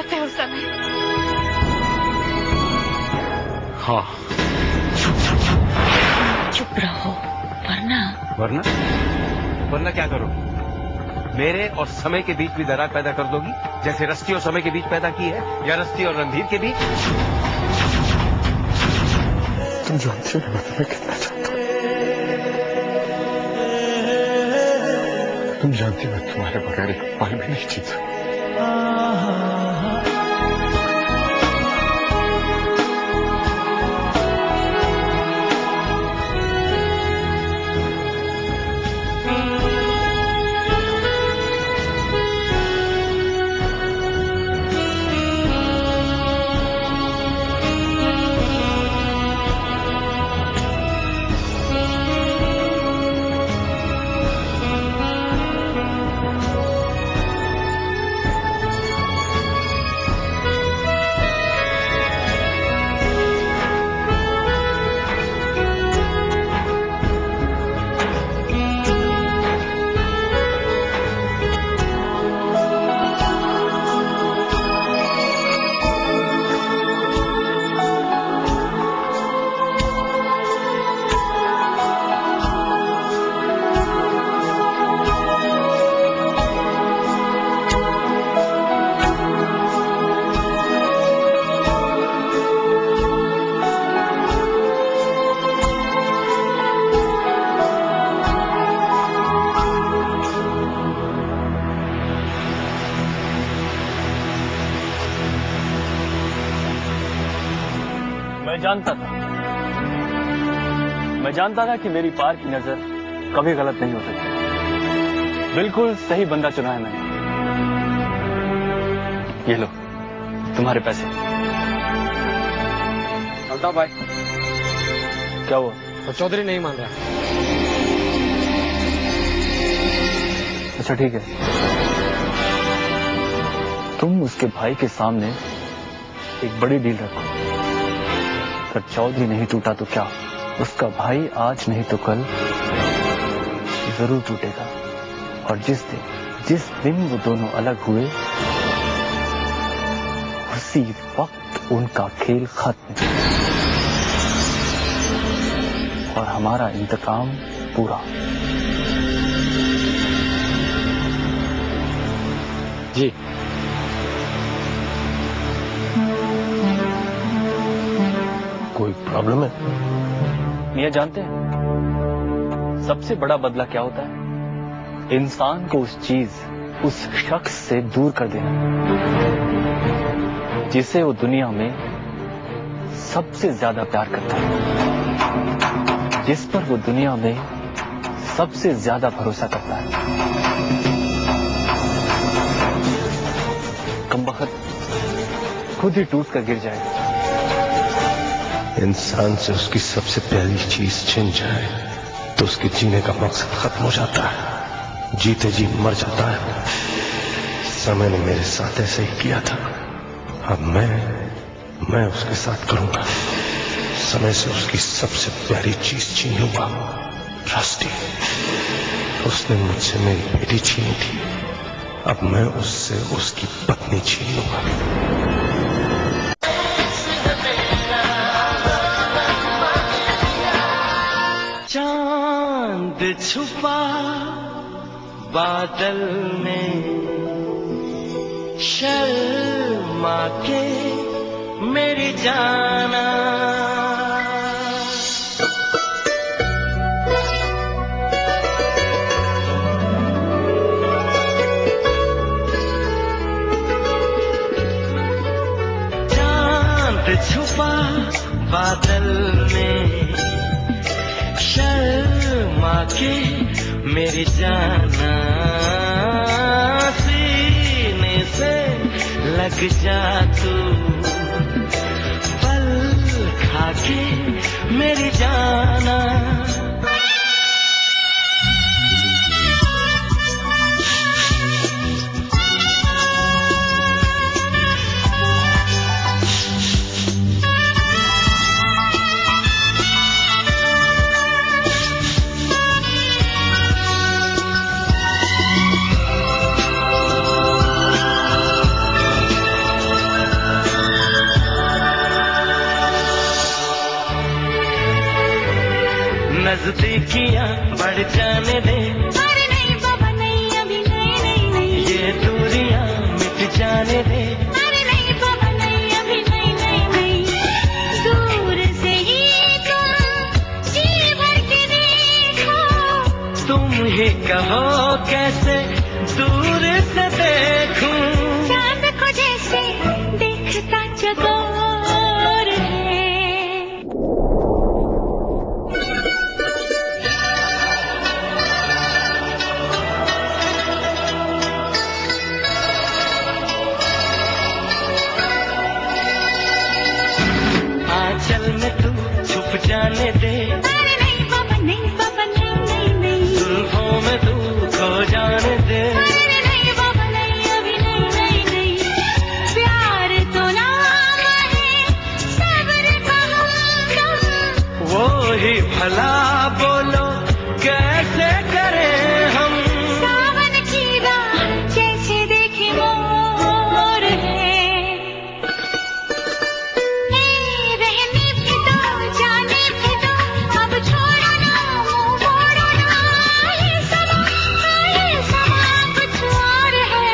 चाहते हो समय? हाँ। चुप रहो, वरना वरना क्या करो? मेरे और समय के बीच भी दरार पैदा कर दोगी, जैसे रस्ती और समय के बीच पैदा की है, या रस्ती और रणधीर के बीच? तुम जानती हो मैं तुम्हें कितना चाहता हूँ। तुम जानती हो मैं तुम्हारे बगैर एक पल भी नहीं जी सकता। मैं जानता था कि मेरी पार की नजर कभी गलत नहीं हो सकती। बिल्कुल सही बंदा चुना है मैंने। ये लो तुम्हारे पैसे। अल्ताफ भाई, क्या हुआ? तो चौधरी नहीं मान रहा। अच्छा ठीक है, तुम उसके भाई के सामने एक बड़ी डील रखो। अगर चौधरी नहीं टूटा तो क्या, उसका भाई आज नहीं तो कल जरूर टूटेगा। और जिस दिन वो दोनों अलग हुए, उसी वक्त उनका खेल खत्म और हमारा इंतकाम पूरा। जी। कोई प्रॉब्लम है? मियां जानते हैं सबसे बड़ा बदला क्या होता है? इंसान को उस चीज, उस शख्स से दूर कर देना जिसे वो दुनिया में सबसे ज्यादा प्यार करता है, जिस पर वो दुनिया में सबसे ज्यादा भरोसा करता है। कमबख्त खुद ही टूट कर गिर जाएगा। इंसान से उसकी सबसे प्यारी चीज छिन जाए तो उसके जीने का मकसद खत्म हो जाता है, जीते जी मर जाता है। समय ने मेरे साथ ऐसे ही किया था, अब मैं उसके साथ करूंगा। समय से उसकी सबसे प्यारी चीज छीन लूंगा, रस्ती। उसने मुझसे मेरी बेटी छीनी थी, अब मैं उससे उसकी पत्नी छीन लूंगा। चांद छुपा बादल में, शर्मा के मेरी जाना। चांद छुपा बादल में, शर्मा के मेरी जाना। सीने से लग जा तू, पल खा के मेरी जाना। जाने दे। अरे नहीं बाबा नहीं, अभी नहीं नहीं नहीं, दूर से ही तुम जी भर के देखो। तुम ही कहो कैसे दूर से देखूं, चांद को जैसे देखता चकोर है। आंचल में तू छुप जाने दे। अरे नहीं बाबा नहीं, बाबा नहीं नहीं नहीं, जुल्फों में तू खो जाने दे। अरे नहीं बाबा नहीं, अभी नहीं नहीं नहीं, प्यार तो नाम है सब्र का हमदम। वो ही भला बोलो कैसे करें हम, सावन की राह जैसे देखे मोर है। रहने भी दो, जाने भी दो, अब छोड़ो ना, मुंह मोड़ो ना, ये समा कुछ और है।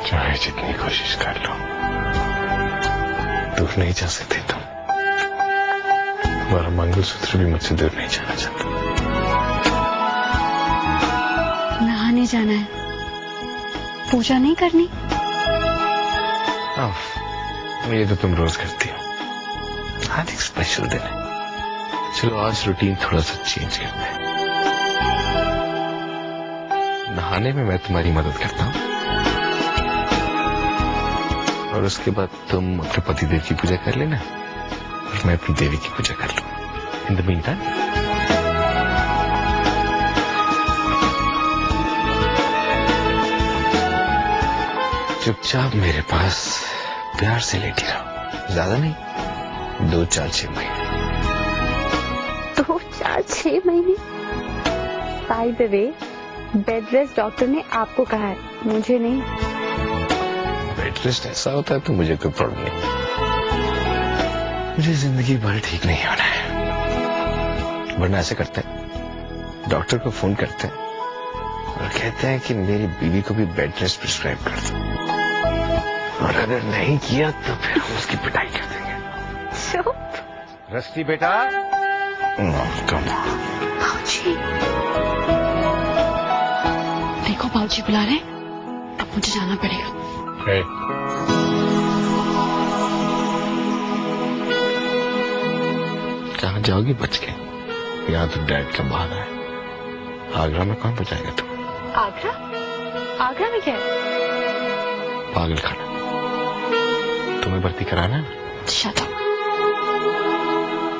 चाहे जितनी कोशिश कर लो, दूर नहीं जा सकते तुम। तुम्हारा मंगलसूत्र भी मुझसे दूर नहीं जाना चाहता। नहाने जाना है, पूजा नहीं करनी। ये तो तुम रोज करती हो, आज एक स्पेशल दिन है। चलो आज रूटीन थोड़ा सा चेंज करते हैं। नहाने में मैं तुम्हारी मदद करता हूँ और उसके बाद तुम अपने पति देव की पूजा कर लेना और मैं अपनी देवी की पूजा कर लूँ। इन द मीन टाइम चुपचाप मेरे पास प्यार से लेटी रहो, ज्यादा नहीं, 2, 4, 6 महीने। 2, 4, 6 महीने? By the way, bed rest doctor ने आपको कहा है, मुझे नहीं। बेड रेस्ट ऐसा होता है तो मुझे कोई प्रॉब्लम नहीं। मुझे जिंदगी भर ठीक नहीं होना है। वरना ऐसे करते हैं, डॉक्टर को फोन करते हैं और कहते हैं कि मेरी बीवी को भी बेड रेस्ट प्रिस्क्राइब कर दो, और अगर नहीं किया तो फिर हम उसकी पिटाई कर देंगे। चुप। रस्टी बेटा। बाबूजी, देखो बाबूजी बुला रहे हैं, अब मुझे जाना पड़ेगा। कहाँ जाओगी बच के? यहाँ तो डैड का बहाना है। आगरा में कौन पहुंचाएगा तुम्हें? आगरा? आगरा में क्या है? पागल खाना। तुम्हें भर्ती कराना है? Shut up.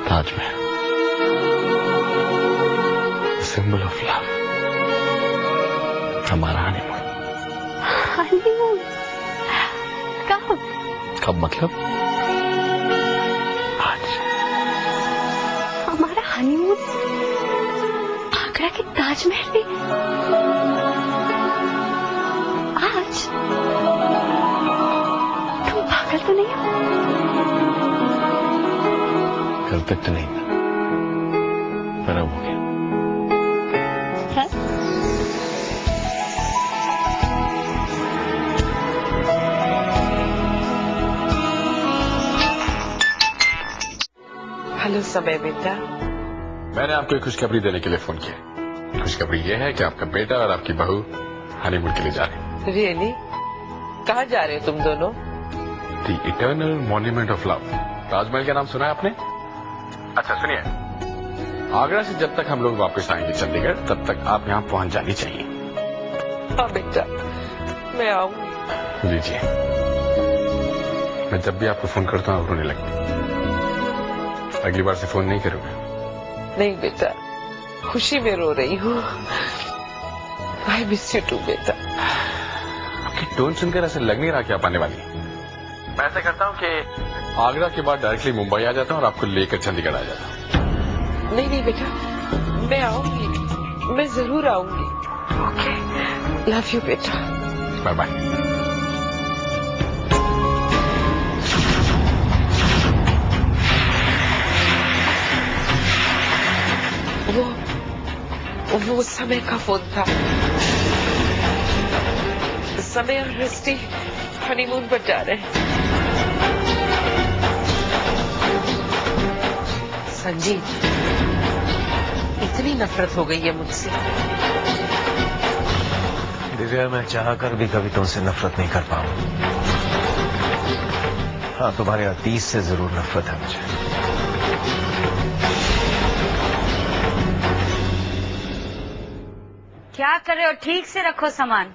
Taj Mahal, symbol of love, हमारा हनीमून। हनीमून? कब? कब मतलब? आज। हमारा हनीमून आगरा के ताजमहल में? आज? तुम पागल तो नहीं हो? कल तक तो नहीं था, पर अब हो गया। हेलो समय बेटा। मैंने आपको एक खुशखबरी देने के लिए फोन किया। खुशखबरी ये है कि आपका बेटा और आपकी बहू हनीमून के लिए जा रहे हैं। रियली? कहाँ जा रहे हो तुम दोनों? The eternal monument of love. Taj Mahal का नाम सुना है आपने? अच्छा सुनिए, आगरा से जब तक हम लोग वापस आएंगे चंडीगढ़, तब तक आप यहाँ पहुंच जानी चाहिए। हाँ बेटा, मैं आऊंगी। लीजिए, मैं जब भी आपको फोन करता हूँ आप रोने लगती। अगली बार से फोन नहीं करूंगा। नहीं बेटा, खुशी में रो रही हूँ। आई मिस यू टू बेटा। आपकी टोन सुनकर ऐसे लग नहीं रहा कि आप आने वाली। मैं ऐसा करता हूँ कि आगरा के बाद डायरेक्टली मुंबई आ जाता हूँ और आपको लेकर चंडीगढ़ आ जाता हूँ। नहीं नहीं बेटा, मैं आऊंगी, मैं जरूर आऊंगी। ओके, लव यू बेटा। Bye bye. वो समय का फोन था। समय और रस्टी हनीमून पर जा रहे हैं। संजीव, इतनी नफरत हो गई है मुझसे। दिव्या, मैं चाहकर भी कभी तुमसे नफरत नहीं कर पाऊं। हाँ, तुम्हारे अतीत से जरूर नफरत है मुझे। क्या कर रहे हो? ठीक से रखो सामान।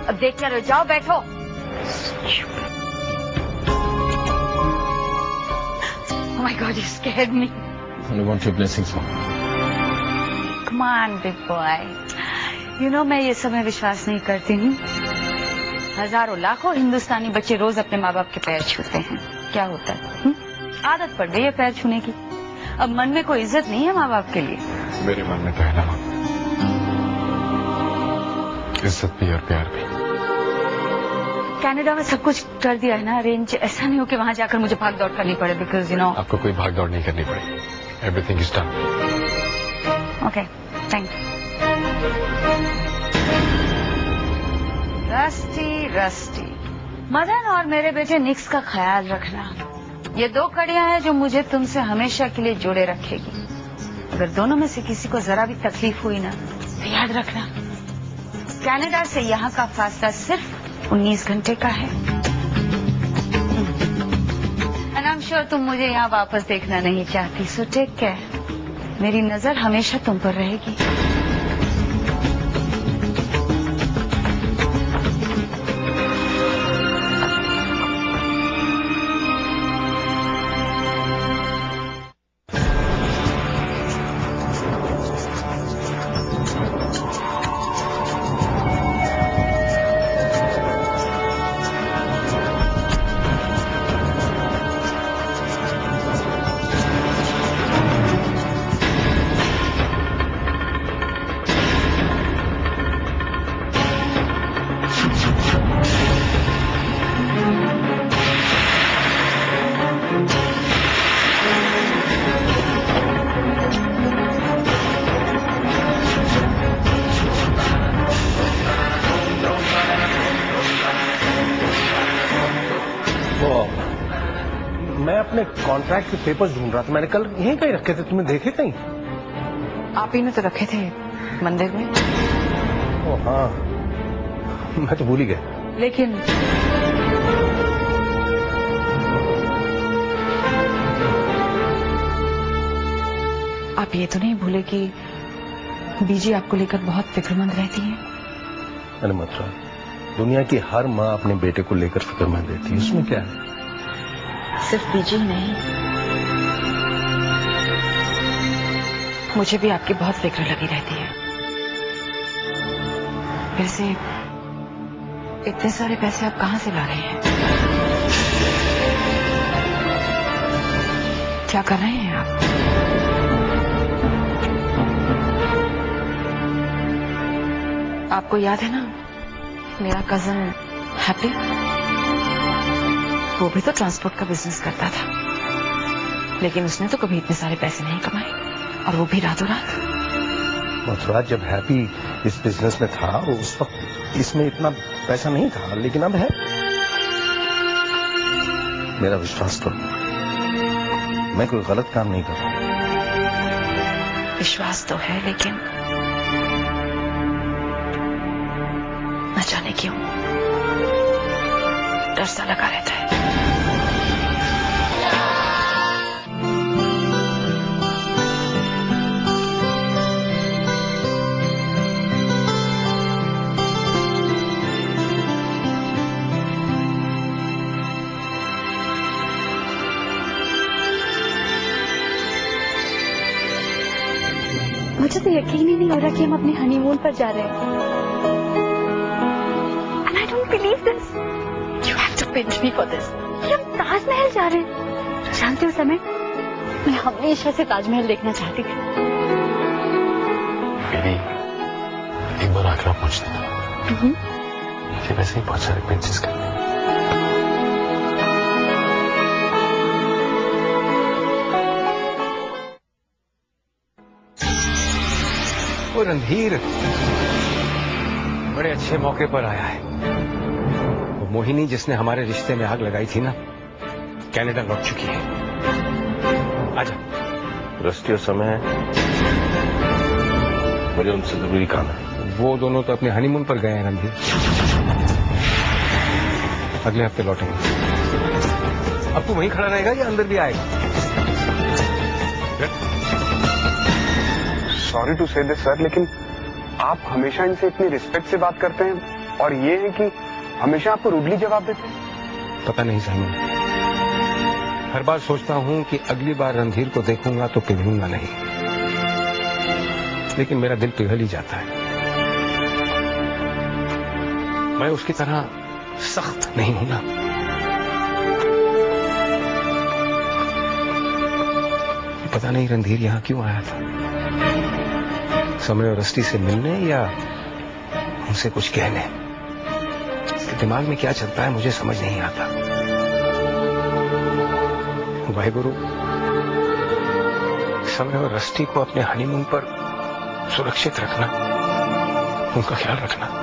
अब देख क्या रहे हो? जाओ बैठो। Oh my God, you scared me. I want your blessings, Mom. Come on, big boy. You know मैं ये समय विश्वास नहीं करती हूँ। हजारों लाखों हिंदुस्तानी बच्चे रोज अपने माँ बाप के पैर छूते हैं। क्या होता है? आदत पड़ गई है पैर छूने की। अब मन में कोई इज्जत नहीं है माँ बाप के लिए। मेरे मन में तो है ना माँ, इज्जत भी और प्यार भी। कनाडा में सब कुछ कर दिया है ना अरेंज। ऐसा नहीं हो कि वहाँ जाकर मुझे भाग दौड़ करनी पड़े, बिकॉज यू नो। आपको कोई भाग दौड़ नहीं करनी पड़ेगी। Everything is done. Okay, thank you. Rusty, Madan और मेरे बेटे निक्स का ख्याल रखना। ये दो कड़ियां हैं जो मुझे तुमसे हमेशा के लिए जोड़े रखेगी। अगर दोनों में से किसी को जरा भी तकलीफ हुई ना, तो याद रखना कनाडा से यहाँ का फासला सिर्फ 19 घंटे का है। एंड आई एम श्योर तुम मुझे यहाँ वापस देखना नहीं चाहती, सो टेक केयर। मेरी नजर हमेशा तुम पर रहेगी। मैं अपने कॉन्ट्रैक्ट के पेपर्स ढूंढ रहा था। मैंने कल यहीं कहीं रखे थे, तुमने देखे कहीं? आप ही ने तो रखे थे मंदिर में। ओ हाँ, मैं तो भूल ही गया। लेकिन आप ये तो नहीं भूले कि बीजी आपको लेकर बहुत फिक्रमंद रहती है। अरे मथुरा, दुनिया की हर माँ अपने बेटे को लेकर फिक्रमंद रहती है, उसमें क्या है? सिर्फ बीजी नहीं, मुझे भी आपकी बहुत फिक्र लगी रहती है। वैसे इतने सारे पैसे आप कहाँ से ला रहे हैं? क्या कर रहे हैं आप? आपको याद है ना मेरा कजन हैप्पी, वो भी तो ट्रांसपोर्ट का बिजनेस करता था, लेकिन उसने तो कभी इतने सारे पैसे नहीं कमाए, और वो भी रातों रात। मथुरा, जब हैप्पी इस बिजनेस में था उस वक्त इसमें इतना पैसा नहीं था, लेकिन अब है। मेरा विश्वास करो, मैं कोई गलत काम नहीं कर रहा। विश्वास तो है, लेकिन न जाने क्यों डर सा लगा रहता है। मुझे तो यकीन ही नहीं हो रहा कि हम अपने हनीमून पर जा रहे हैं। And I don't believe this. You have to pinch me for this. हम ताजमहल जा रहे हैं। जानते हो समय, मैं हमेशा से ताजमहल देखना चाहती थी। बेबी, एक बार आगरा पहुंचते हैं। ये वैसे ही बहुत सारे प्रिंसेस करते हैं। वो रणधीर बड़े अच्छे मौके पर आया है। वो मोहिनी जिसने हमारे रिश्ते में आग लगाई थी ना, कनाडा लौट चुकी है। आजा। रस्ती और समय है, मुझे उनसे जरूरी काम है। वो दोनों तो अपने हनीमून पर गए हैं रणधीर, अगले हफ्ते लौटेंगे। अब तू वहीं खड़ा रहेगा या अंदर भी आएगा? सॉरी टू से दिस सर, लेकिन आप हमेशा इनसे इतनी रिस्पेक्ट से बात करते हैं और ये है कि हमेशा आपको रूडली जवाब देते हैं। पता नहीं साइमन, हर बार सोचता हूं कि अगली बार रणधीर को देखूंगा तो पिघलूंगा नहीं, लेकिन मेरा दिल पिघल ही जाता है। मैं उसकी तरह सख्त नहीं हूं ना। पता नहीं रणधीर यहां क्यों आया था, समय और रस्ती से मिलने या उनसे कुछ कहने। इसके दिमाग में क्या चलता है मुझे समझ नहीं आता। वाहेगुरु, समय और रस्ती को अपने हनीमून पर सुरक्षित रखना, उनका ख्याल रखना।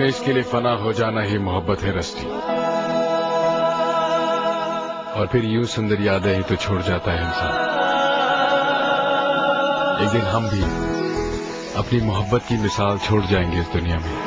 इसके लिए फना हो जाना ही मोहब्बत है रस्ती, और फिर यूं सुंदर यादें ही तो छोड़ जाता है इंसान। एक दिन हम भी अपनी मोहब्बत की मिसाल छोड़ जाएंगे इस दुनिया में।